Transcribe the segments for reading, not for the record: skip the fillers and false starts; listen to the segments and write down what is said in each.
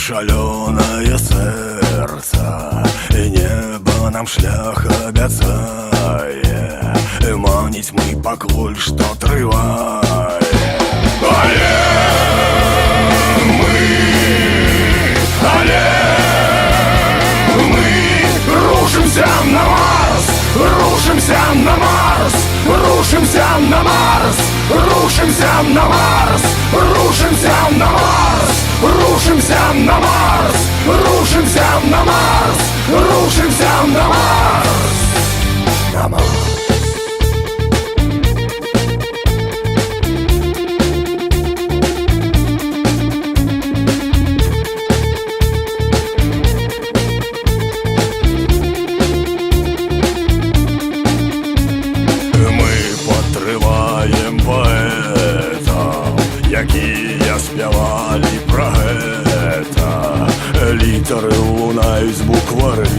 шаленое сердце, и небо нам шлях обяцає, манить мы покуль что триває. Рушимся на Марс, рушимся на Марс, рушимся на Марс, рушимся на Марс, рушимся на Марс, рушимся на Марс, рушимся на Марс, рушимся на Марс, на Марс. Якія спявалі пра гэта, літары лунаюць з буквары.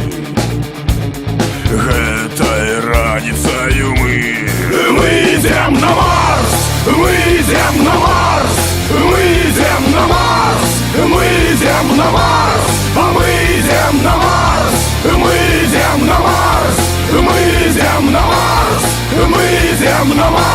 Гэтай раніцаю мы ідзем на Марс, мы ідзем на Марс, мы ідзем на Марс, мы ідзем на Марс, а мы ідзем на Марс, мы ідзем на Марс, мы ідзем на Марс, мы ідзем на Марс.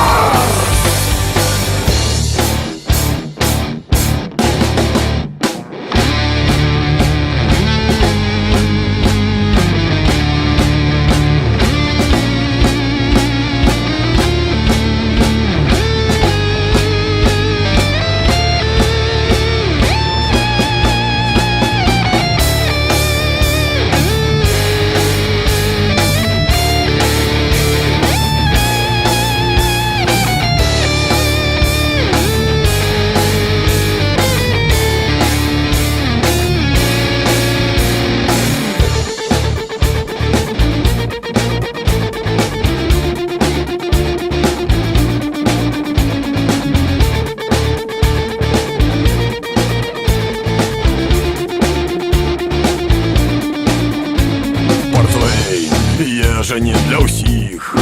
Ежа не для ўсіх,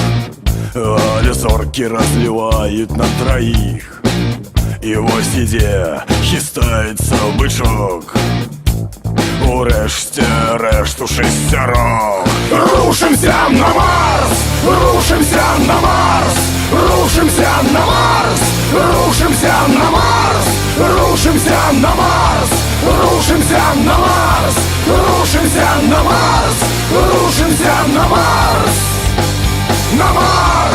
але зоркі разліваюць на траіх. І вось ідзе, хістаецца бычок, урэшце рэшту шесцярок. Рушимся на Марс, рушимся на Марс, рушимся на Марс, рушимся на Марс, рушимся на Марс, рушимся на Марс, рушимся на Марс, рушимся на Марс, на Марс.